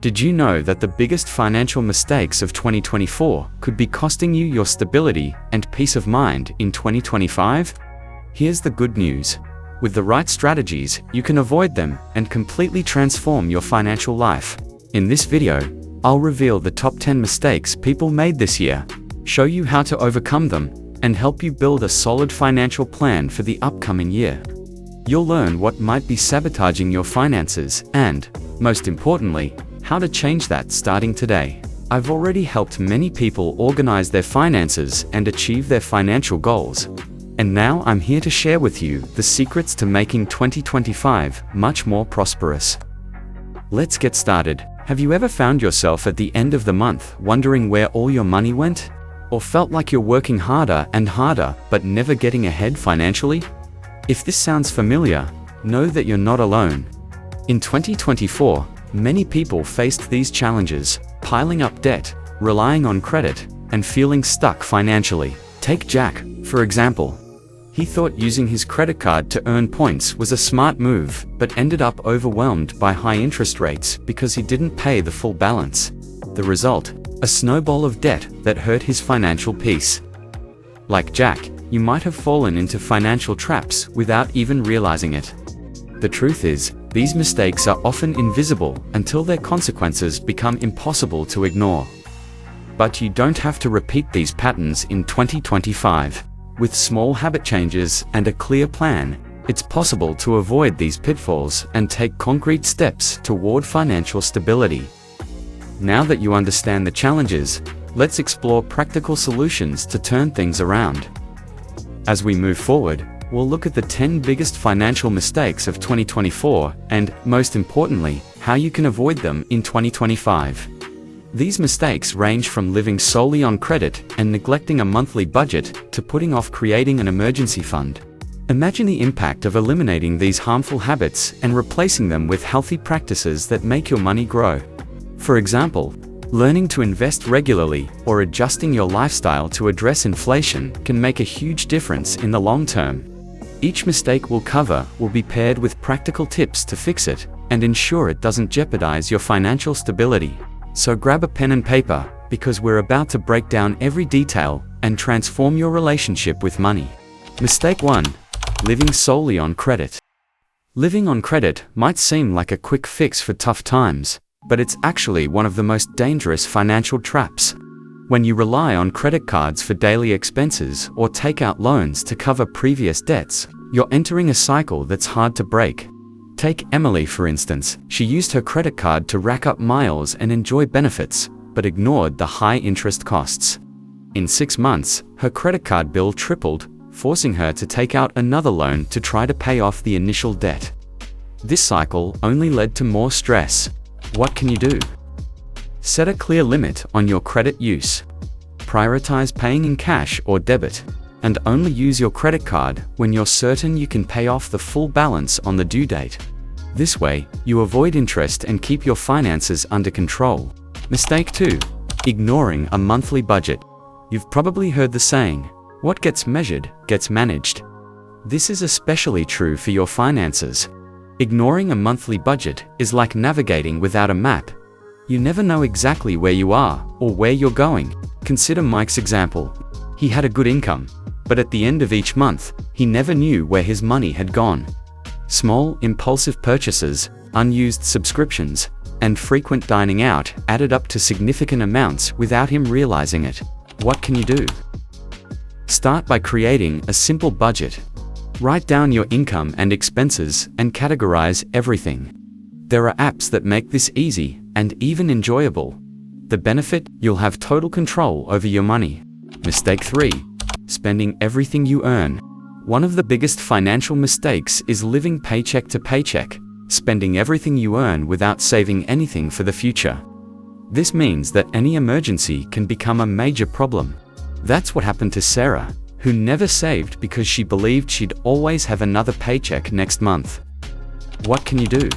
Did you know that the biggest financial mistakes of 2024 could be costing you your stability and peace of mind in 2025? Here's the good news. With the right strategies, you can avoid them and completely transform your financial life. In this video, I'll reveal the top 10 mistakes people made this year, show you how to overcome them, and help you build a solid financial plan for the upcoming year. You'll learn what might be sabotaging your finances and, most importantly, how to change that starting today. I've already helped many people organize their finances and achieve their financial goals. And now I'm here to share with you the secrets to making 2025 much more prosperous. Let's get started. Have you ever found yourself at the end of the month wondering where all your money went? Or felt like you're working harder and harder but never getting ahead financially? If this sounds familiar, know that you're not alone. In 2024, many people faced these challenges, piling up debt, relying on credit, and feeling stuck financially. Take Jack, for example. He thought using his credit card to earn points was a smart move, but ended up overwhelmed by high interest rates because he didn't pay the full balance. The result? A snowball of debt that hurt his financial peace. Like Jack, you might have fallen into financial traps without even realizing it. The truth is, these mistakes are often invisible until their consequences become impossible to ignore. But you don't have to repeat these patterns in 2025. With small habit changes and a clear plan, it's possible to avoid these pitfalls and take concrete steps toward financial stability. Now that you understand the challenges, let's explore practical solutions to turn things around. As we move forward, we'll look at the 10 biggest financial mistakes of 2024 and, most importantly, how you can avoid them in 2025. These mistakes range from living solely on credit and neglecting a monthly budget to putting off creating an emergency fund. Imagine the impact of eliminating these harmful habits and replacing them with healthy practices that make your money grow. For example, learning to invest regularly or adjusting your lifestyle to address inflation can make a huge difference in the long term. Each mistake we'll cover will be paired with practical tips to fix it and ensure it doesn't jeopardize your financial stability. So grab a pen and paper, because we're about to break down every detail and transform your relationship with money. Mistake 1. Living solely on credit. Living on credit might seem like a quick fix for tough times, but it's actually one of the most dangerous financial traps. When you rely on credit cards for daily expenses or take out loans to cover previous debts, you're entering a cycle that's hard to break. Take Emily, for instance. She used her credit card to rack up miles and enjoy benefits, but ignored the high interest costs. In 6 months, her credit card bill tripled, forcing her to take out another loan to try to pay off the initial debt. This cycle only led to more stress. What can you do? Set a clear limit on your credit use. Prioritize paying in cash or debit, and only use your credit card when you're certain you can pay off the full balance on the due date. This way, you avoid interest and keep your finances under control. Mistake 2. Ignoring a monthly budget. You've probably heard the saying, "What gets measured, gets managed." This is especially true for your finances. Ignoring a monthly budget is like navigating without a map. You never know exactly where you are or where you're going. Consider Mike's example. He had a good income, but at the end of each month, he never knew where his money had gone. Small, impulsive purchases, unused subscriptions, and frequent dining out added up to significant amounts without him realizing it. What can you do? Start by creating a simple budget. Write down your income and expenses and categorize everything. There are apps that make this easy and even enjoyable. The benefit? You'll have total control over your money. Mistake 3. Spending everything you earn. One of the biggest financial mistakes is living paycheck to paycheck, spending everything you earn without saving anything for the future. This means that any emergency can become a major problem. That's what happened to Sarah, who never saved because she believed she'd always have another paycheck next month. What can you do?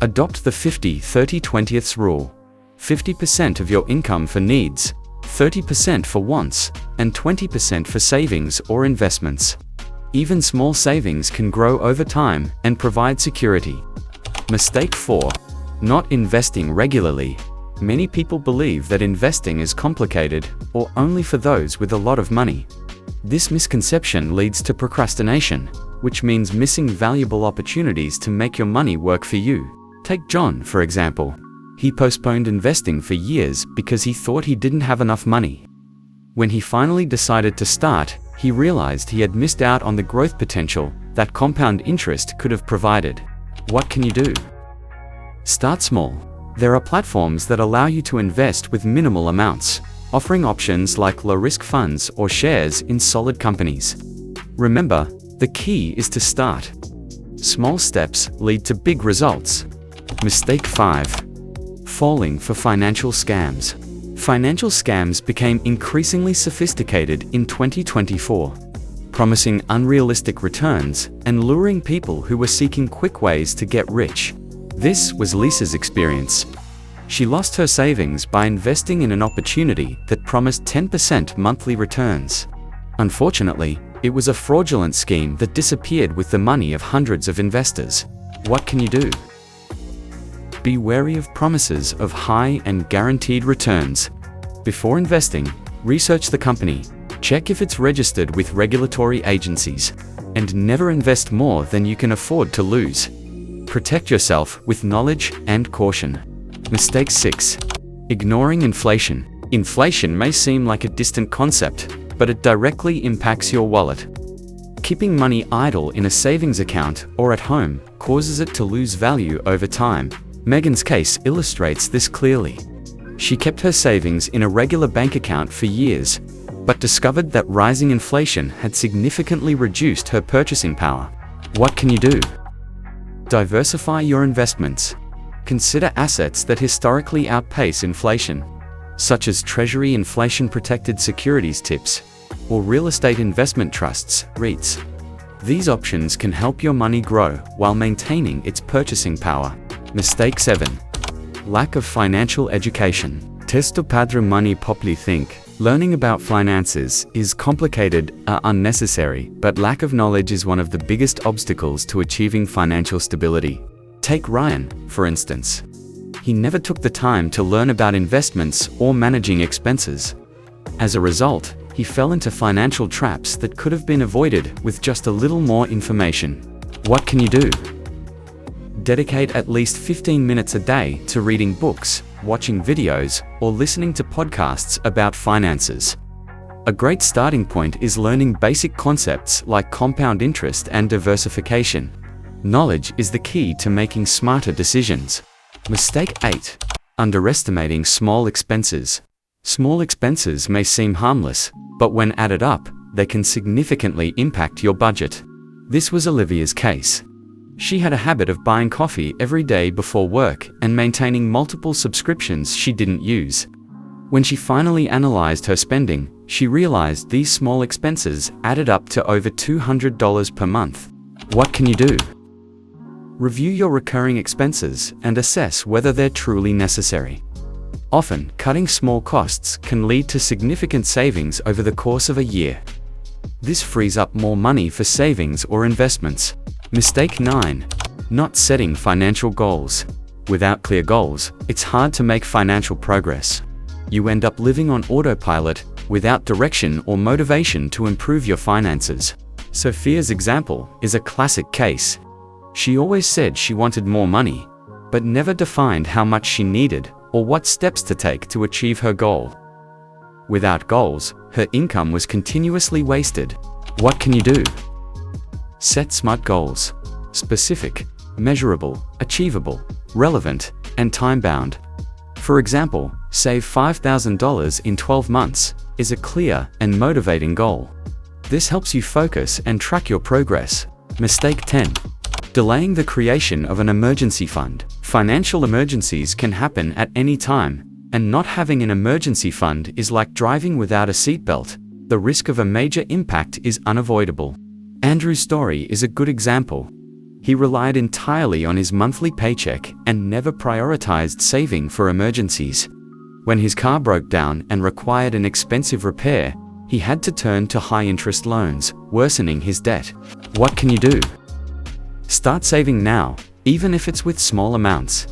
Adopt the 50-30-20 rule. 50% of your income for needs, 30% for wants, and 20% for savings or investments. Even small savings can grow over time and provide security. Mistake 4. Not investing regularly. Many people believe that investing is complicated or only for those with a lot of money. This misconception leads to procrastination, which means missing valuable opportunities to make your money work for you. Take John, for example. He postponed investing for years because he thought he didn't have enough money. When he finally decided to start, he realized he had missed out on the growth potential that compound interest could have provided. What can you do? Start small. There are platforms that allow you to invest with minimal amounts, offering options like low-risk funds or shares in solid companies. Remember, the key is to start. Small steps lead to big results. Mistake 5. Falling for financial scams. Financial scams became increasingly sophisticated in 2024, promising unrealistic returns and luring people who were seeking quick ways to get rich. This was Lisa's experience. She lost her savings by investing in an opportunity that promised 10% monthly returns. Unfortunately, it was a fraudulent scheme that disappeared with the money of hundreds of investors. What can you do? Be wary of promises of high and guaranteed returns. Before investing, research the company, check if it's registered with regulatory agencies, and never invest more than you can afford to lose. Protect yourself with knowledge and caution. Mistake 6. Ignoring inflation. Inflation may seem like a distant concept, but it directly impacts your wallet. Keeping money idle in a savings account or at home causes it to lose value over time. Megan's case illustrates this clearly. She kept her savings in a regular bank account for years, but discovered that rising inflation had significantly reduced her purchasing power. What can you do? Diversify your investments. Consider assets that historically outpace inflation, such as Treasury inflation-protected securities TIPS or real estate investment trusts, REITs. These options can help your money grow while maintaining its purchasing power. Mistake 7. Lack of financial education. Testo padre money popli think. Learning about finances is complicated or unnecessary, but lack of knowledge is one of the biggest obstacles to achieving financial stability. Take Ryan, for instance. He never took the time to learn about investments or managing expenses. As a result, he fell into financial traps that could have been avoided with just a little more information. What can you do? Dedicate at least 15 minutes a day to reading books, watching videos, or listening to podcasts about finances. A great starting point is learning basic concepts like compound interest and diversification. Knowledge is the key to making smarter decisions. Mistake 8. Underestimating small expenses. Small expenses may seem harmless, but when added up, they can significantly impact your budget. This was Olivia's case. She had a habit of buying coffee every day before work and maintaining multiple subscriptions she didn't use. When she finally analyzed her spending, she realized these small expenses added up to over $200 per month. What can you do? Review your recurring expenses and assess whether they're truly necessary. Often, cutting small costs can lead to significant savings over the course of a year. This frees up more money for savings or investments. Mistake 9. Not setting financial goals. Without clear goals, it's hard to make financial progress. You end up living on autopilot, without direction or motivation to improve your finances. Sophia's example is a classic case. She always said she wanted more money, but never defined how much she needed or what steps to take to achieve her goal. Without goals, her income was continuously wasted. What can you do? Set SMART goals. Specific, measurable, achievable, relevant, and time-bound. For example, save $5,000 in 12 months is a clear and motivating goal. This helps you focus and track your progress. Mistake 10. Delaying the creation of an emergency fund. Financial emergencies can happen at any time, and not having an emergency fund is like driving without a seatbelt. The risk of a major impact is unavoidable. Andrew's story is a good example. He relied entirely on his monthly paycheck and never prioritized saving for emergencies. When his car broke down and required an expensive repair, he had to turn to high-interest loans, worsening his debt. What can you do? Start saving now, even if it's with small amounts.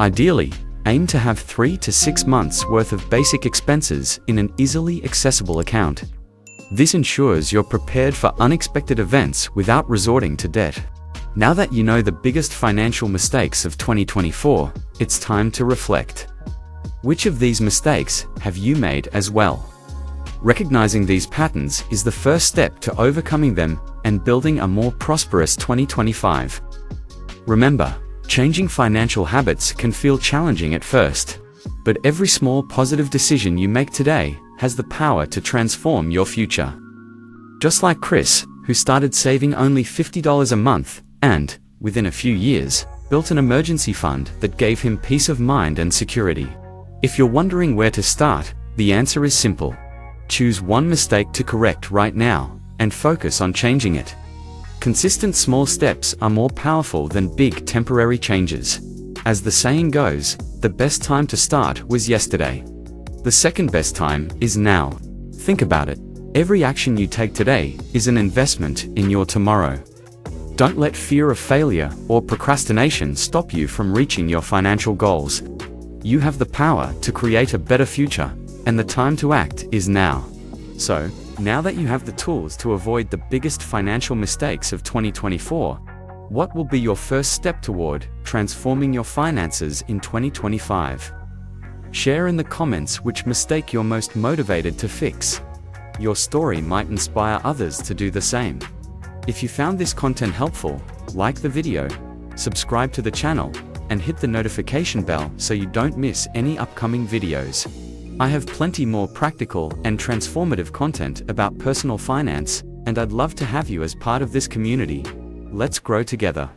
Ideally, aim to have 3 to 6 months worth of basic expenses in an easily accessible account. This ensures you're prepared for unexpected events without resorting to debt. Now that you know the biggest financial mistakes of 2024, it's time to reflect. Which of these mistakes have you made as well? Recognizing these patterns is the first step to overcoming them and building a more prosperous 2025. Remember, changing financial habits can feel challenging at first, but every small positive decision you make today has the power to transform your future. Just like Chris, who started saving only $50 a month and, within a few years, built an emergency fund that gave him peace of mind and security. If you're wondering where to start, the answer is simple. Choose one mistake to correct right now, and focus on changing it. Consistent small steps are more powerful than big temporary changes. As the saying goes, the best time to start was yesterday. The second best time is now. Think about it. Every action you take today is an investment in your tomorrow. Don't let fear of failure or procrastination stop you from reaching your financial goals. You have the power to create a better future, and the time to act is now. So, now that you have the tools to avoid the biggest financial mistakes of 2024, what will be your first step toward transforming your finances in 2025? Share in the comments which mistake you're most motivated to fix. Your story might inspire others to do the same. If you found this content helpful, like the video, subscribe to the channel, and hit the notification bell so you don't miss any upcoming videos. I have plenty more practical and transformative content about personal finance, and I'd love to have you as part of this community. Let's grow together.